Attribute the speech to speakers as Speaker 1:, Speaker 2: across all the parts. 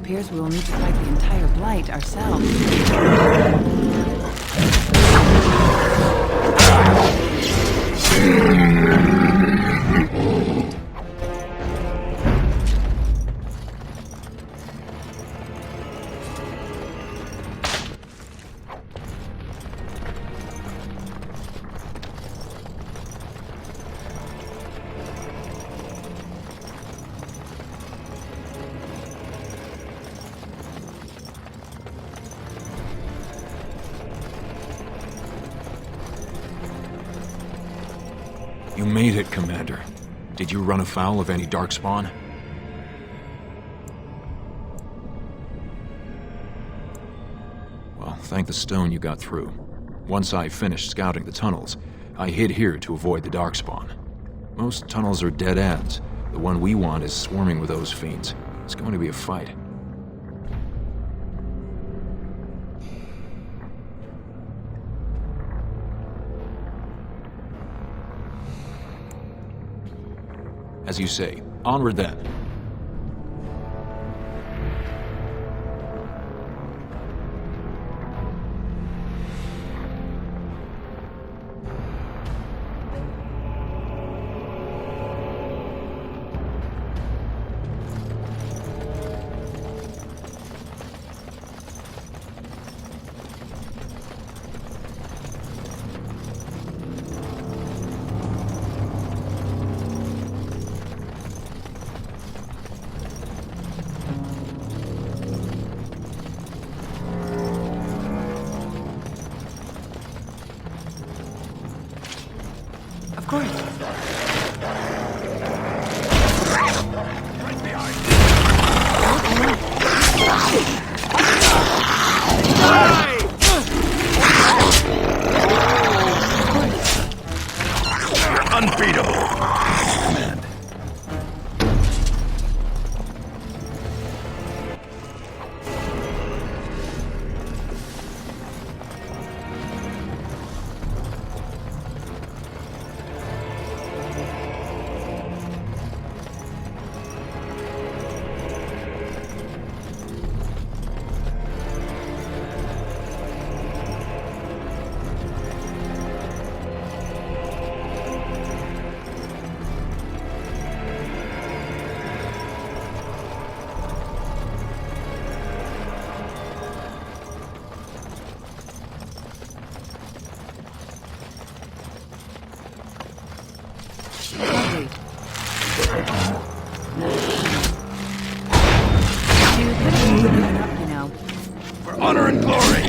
Speaker 1: appears we will need to fight the entire blight ourselves.
Speaker 2: You made it, Commander. Did you run afoul of any darkspawn? Well, thank the stone you got through. Once I finished scouting the tunnels, I hid here to avoid the darkspawn. Most tunnels are dead ends. The one we want is swarming with those fiends. It's going to be a fight. As you say, onward then.
Speaker 1: Of course.
Speaker 3: Right behind you. Unbeatable. Command.
Speaker 1: Lovely.
Speaker 3: For honor and glory.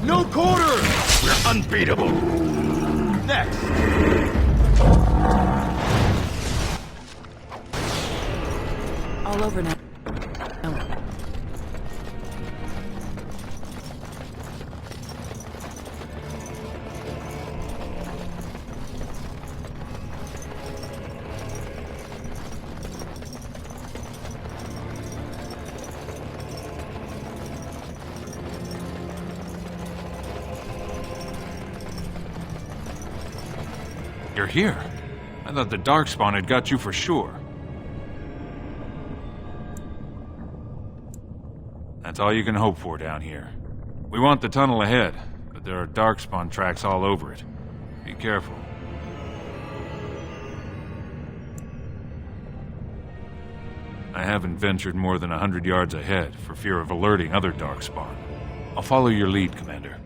Speaker 3: No quarter! We're unbeatable. Next.
Speaker 1: All over now. No.
Speaker 4: You're here. I thought the darkspawn had got you for sure. That's all you can hope for down here. We want the tunnel ahead, but there are darkspawn tracks all over it. Be careful. I haven't ventured more than 100 yards ahead for fear of alerting other darkspawn. I'll follow your lead, Commander.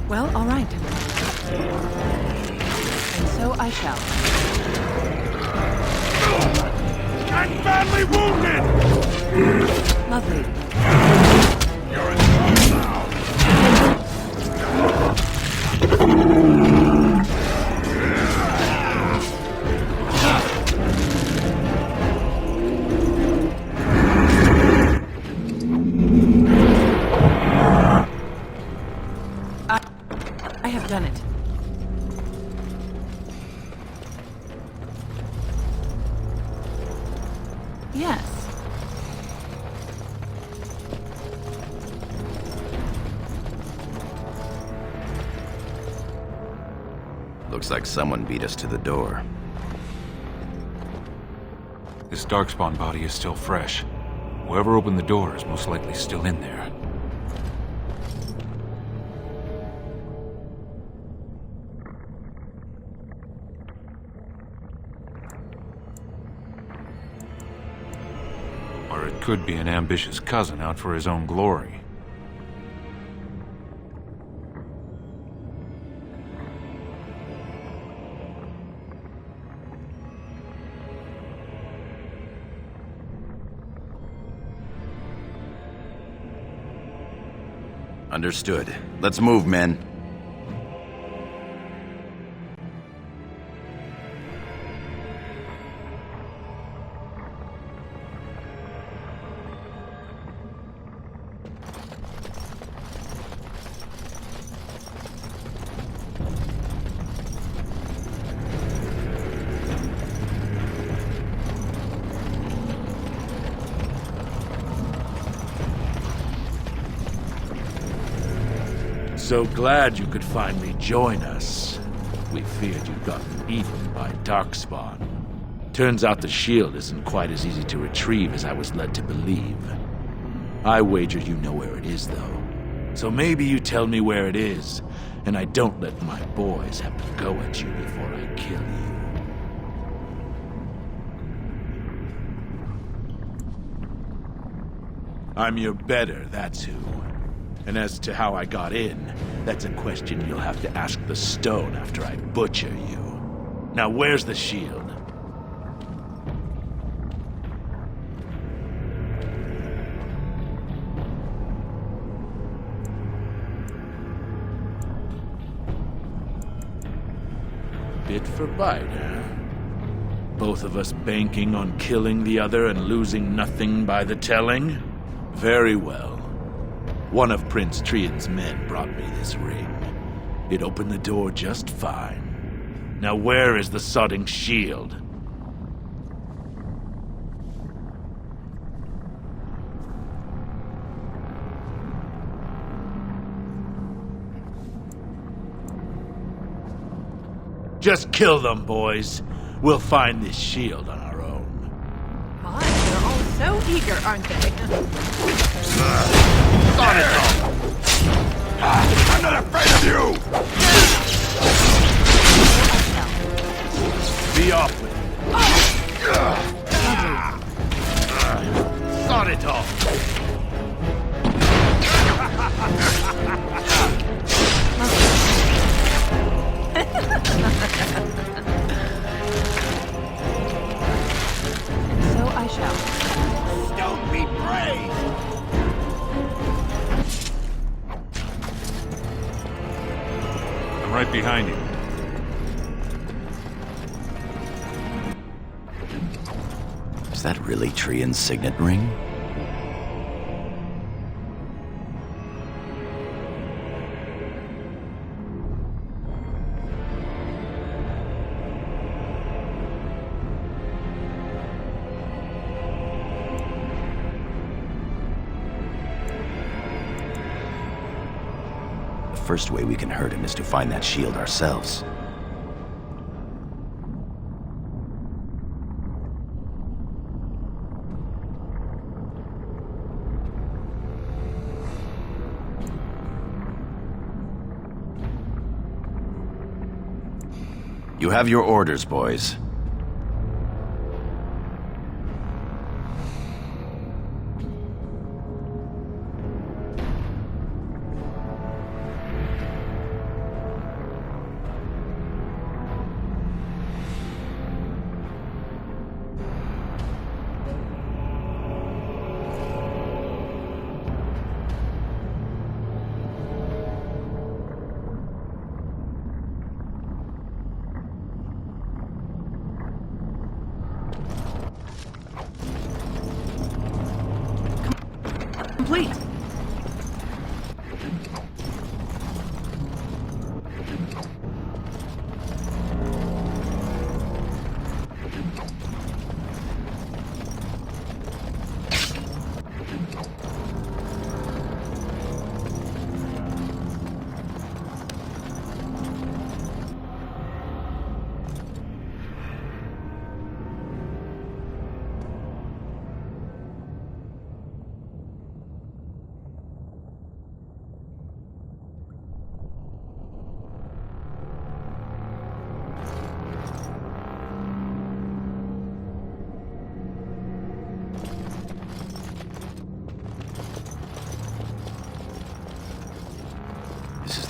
Speaker 1: Well, all right. And so I shall.
Speaker 3: I'm badly wounded!
Speaker 1: Lovely.
Speaker 3: You're in trouble now.
Speaker 1: Done it. Yes.
Speaker 5: Looks like someone beat us to the door.
Speaker 4: This darkspawn body is still fresh. Whoever opened the door is most likely still in there. Or it could be an ambitious cousin out for his own glory.
Speaker 5: Understood. Let's move, men.
Speaker 6: So glad you could finally join us. We feared you'd gotten eaten by Darkspawn. Turns out the shield isn't quite as easy to retrieve as I was led to believe. I wager you know where it is, though. So maybe you tell me where it is, and I don't let my boys have to go at you before I kill you. I'm your better, that's who. And as to how I got in, that's a question you'll have to ask the stone after I butcher you. Now where's the shield? Bit for bite, huh? Both of us banking on killing the other and losing nothing by the telling? Very well. One of Prince Trian's men brought me this ring. It opened the door just fine. Now where is the sodding shield? Just kill them, boys. We'll find this shield on our own.
Speaker 1: My, they're all so eager, aren't they?
Speaker 3: I'm not afraid of you!
Speaker 6: Be off with it. Sod it off.
Speaker 1: So I shall.
Speaker 3: Don't be brave!
Speaker 4: I'm right behind you.
Speaker 5: Is that really Trian's signet ring? The first way we can hurt him is to find that shield ourselves. You have your orders, boys.
Speaker 1: Complete.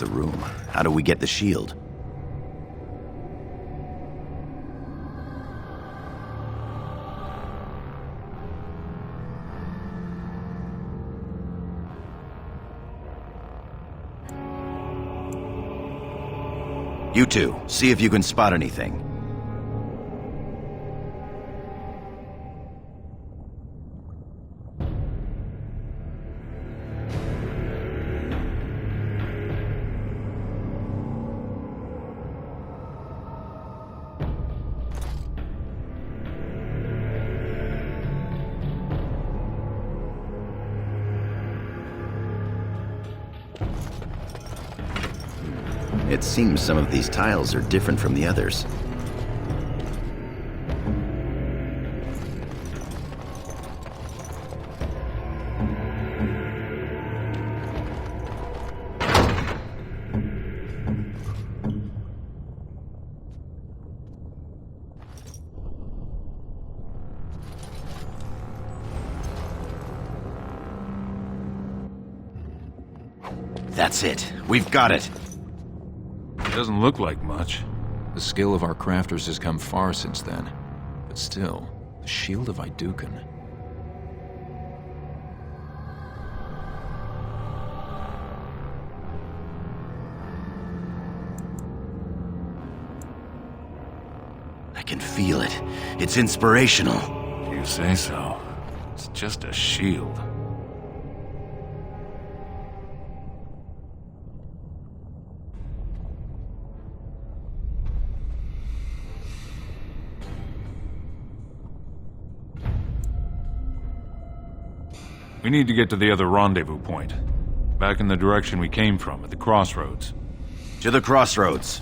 Speaker 5: the room. How do we get the shield? You two, see if you can spot anything. It seems some of these tiles are different from the others. That's it. We've got it.
Speaker 4: It doesn't look like much.
Speaker 2: The skill of our crafters has come far since then. But still, the Shield of Iduken.
Speaker 5: I can feel it. It's inspirational.
Speaker 4: If you say so. It's just a shield. We need to get to the other rendezvous point. Back in the direction we came from, at the crossroads.
Speaker 5: To the crossroads.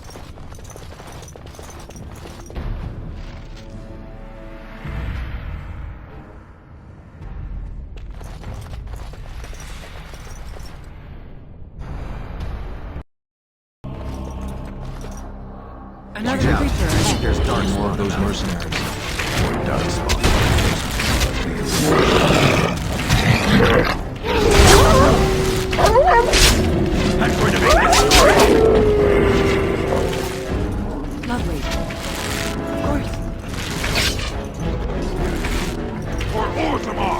Speaker 1: Another creature.
Speaker 5: There's dark
Speaker 2: More of those mercenaries.
Speaker 5: More dark spawn.
Speaker 3: I'm going to make this quick!
Speaker 1: Lovely. Of course.
Speaker 3: For Orzammar!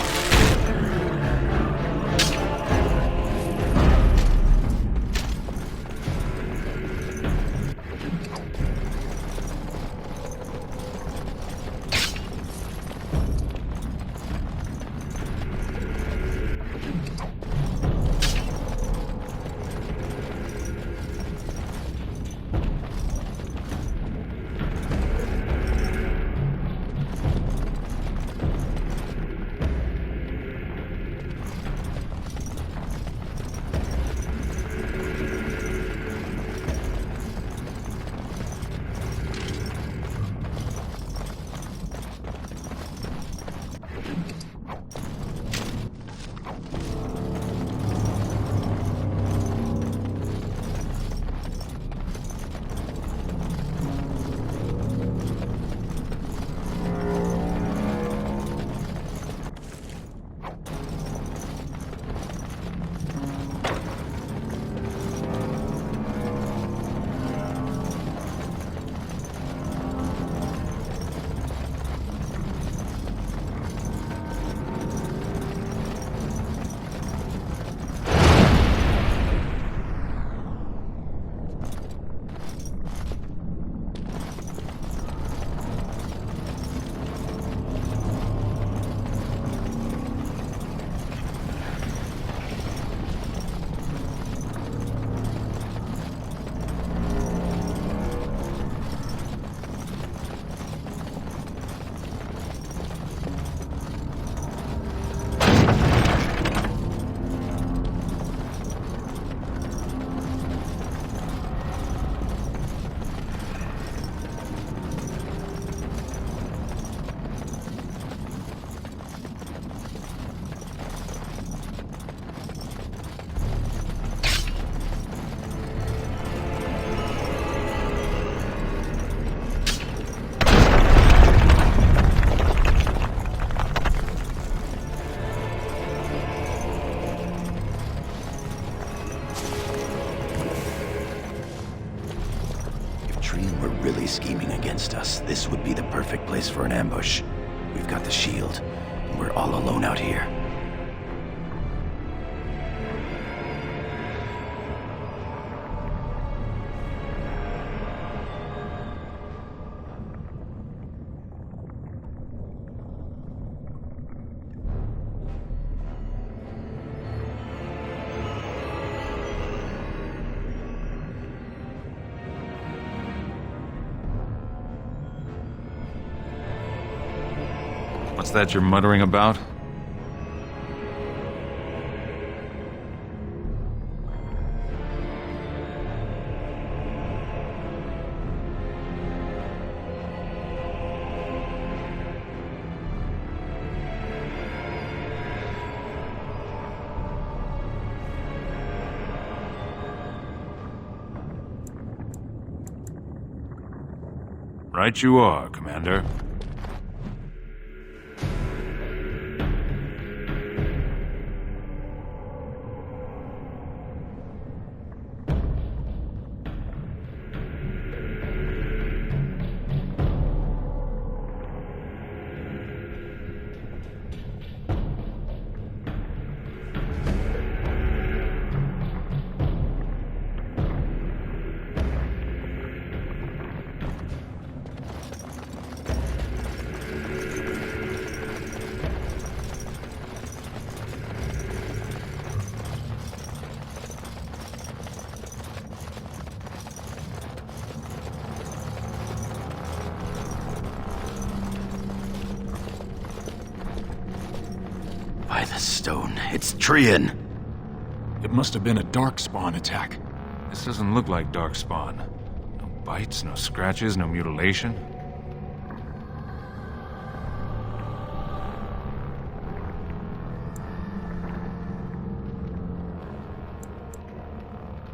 Speaker 5: scheming against us, this would be the perfect place for an ambush. We've got the shield, and we're all alone out here.
Speaker 4: What's that you're muttering about? Right you are, Commander.
Speaker 5: By the stone, it's Trian!
Speaker 2: It must have been a darkspawn attack.
Speaker 4: This doesn't look like Darkspawn. No bites, no scratches, no mutilation.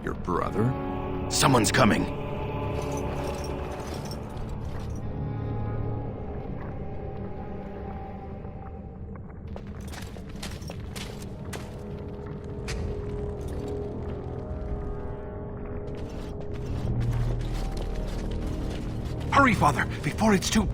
Speaker 2: Your brother?
Speaker 5: Someone's coming!
Speaker 3: Hurry, Father, before it's too...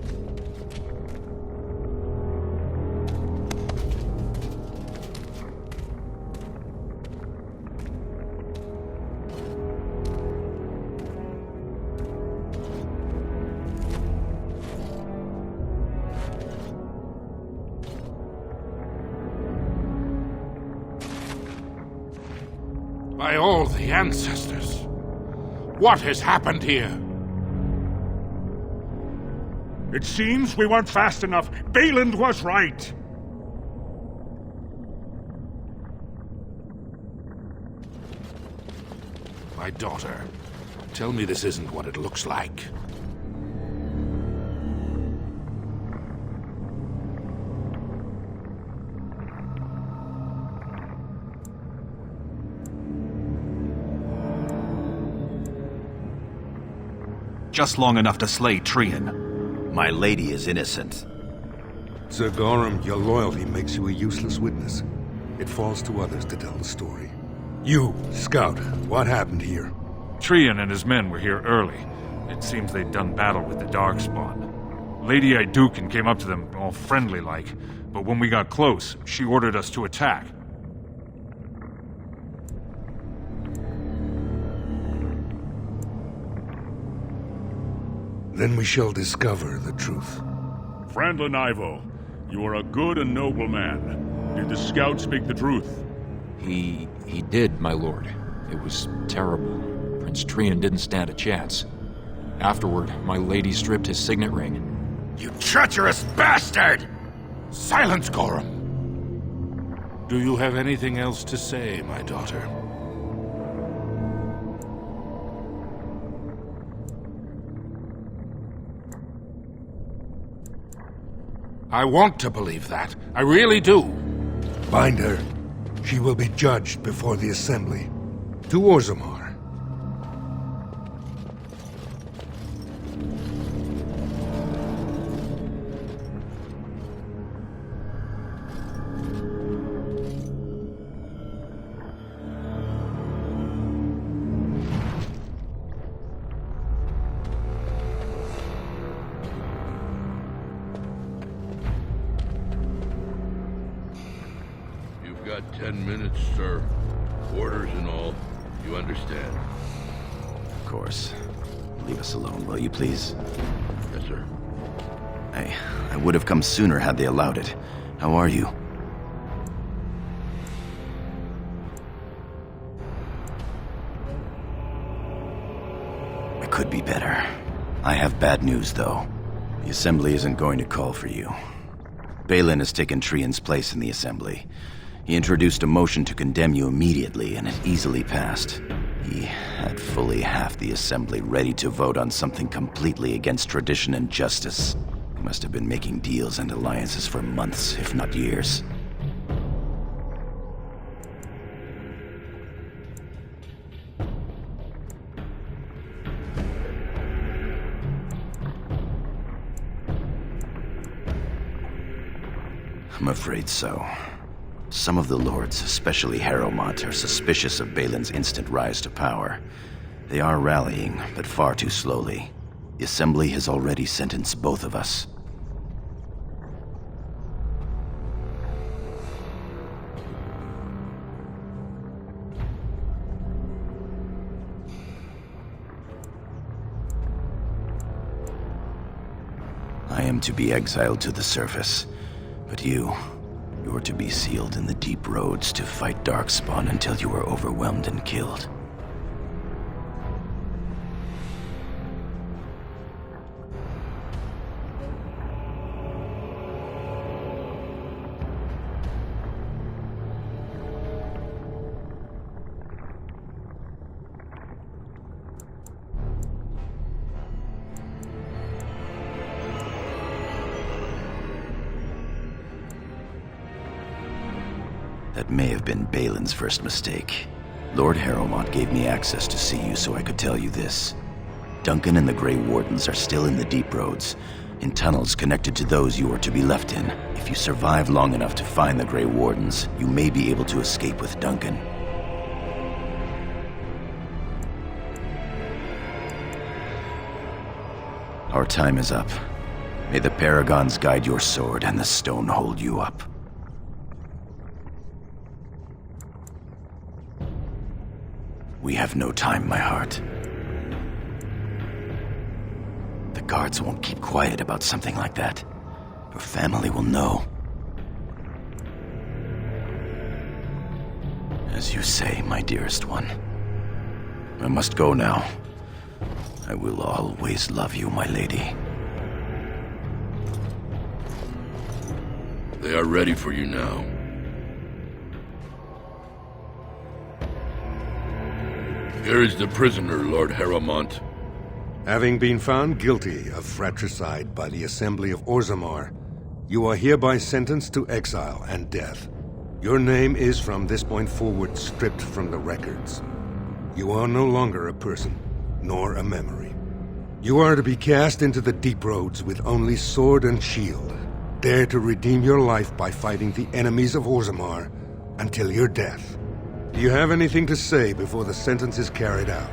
Speaker 3: By all the ancestors, what has happened here?
Speaker 7: It seems we weren't fast enough. Bayland was right.
Speaker 3: My daughter, tell me this isn't what it looks like.
Speaker 8: Just long enough to slay Trian.
Speaker 5: My lady is innocent.
Speaker 9: Sir Gorham, your loyalty makes you a useless witness. It falls to others to tell the story. You, Scout, what happened here?
Speaker 4: Trian and his men were here early. It seems they'd done battle with the Darkspawn. Lady Iduken came up to them all friendly-like, but when we got close, she ordered us to attack.
Speaker 9: Then we shall discover the truth.
Speaker 7: Frandlin Ivo, you are a good and noble man. Did the scout speak the truth?
Speaker 2: He did, my lord. It was terrible. Prince Trian didn't stand a chance. Afterward, my lady stripped his signet ring.
Speaker 3: You treacherous bastard! Silence, Gorham! Do you have anything else to say, my daughter? I want to believe that. I really do.
Speaker 9: Bind her. She will be judged before the assembly. To Orzammar.
Speaker 10: You've got 10 minutes, sir. Orders and all. You understand?
Speaker 5: Of course. Leave us alone, will you please?
Speaker 10: Yes, sir.
Speaker 5: I would have come sooner had they allowed it. How are you? I could be better. I have bad news, though. The Assembly isn't going to call for you. Balin has taken Trian's place in the Assembly. He introduced a motion to condemn you immediately, and it easily passed. He had fully half the Assembly ready to vote on something completely against tradition and justice. He must have been making deals and alliances for months, if not years. I'm afraid so. Some of the lords, especially Harrowmont, are suspicious of Balin's instant rise to power. They are rallying, but far too slowly. The Assembly has already sentenced both of us. I am to be exiled to the surface, but you're to be sealed in the deep roads to fight Darkspawn until you are overwhelmed and killed. That may have been Balin's first mistake. Lord Harrowmont gave me access to see you so I could tell you this. Duncan and the Grey Wardens are still in the deep roads, in tunnels connected to those you are to be left in. If you survive long enough to find the Grey Wardens, you may be able to escape with Duncan. Our time is up. May the Paragons guide your sword and the stone hold you up. We have no time, my heart. The guards won't keep quiet about something like that. Your family will know. As you say, my dearest one. I must go now. I will always love you, my lady.
Speaker 10: They are ready for you now. Here is the prisoner, Lord Harrowmont.
Speaker 9: Having been found guilty of fratricide by the Assembly of Orzammar, you are hereby sentenced to exile and death. Your name is from this point forward stripped from the records. You are no longer a person, nor a memory. You are to be cast into the deep roads with only sword and shield. Dare to redeem your life by fighting the enemies of Orzammar until your death. Do you have anything to say before the sentence is carried out?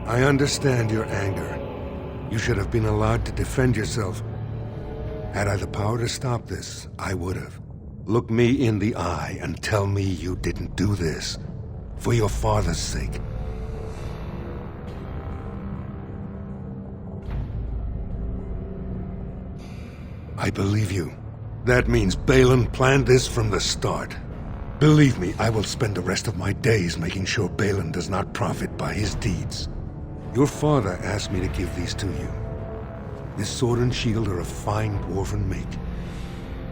Speaker 9: I understand your anger. You should have been allowed to defend yourself. Had I the power to stop this, I would have. Look me in the eye and tell me you didn't do this. For your father's sake. I believe you. That means Balin planned this from the start. Believe me, I will spend the rest of my days making sure Balin does not profit by his deeds. Your father asked me to give these to you. This sword and shield are of fine dwarven make.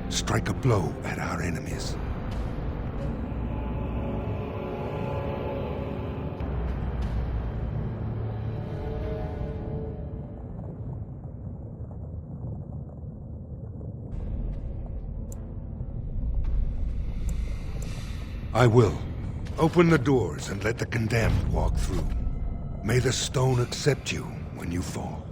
Speaker 9: Strike a blow at our enemies. I will. Open the doors and let the condemned walk through. May the stone accept you when you fall.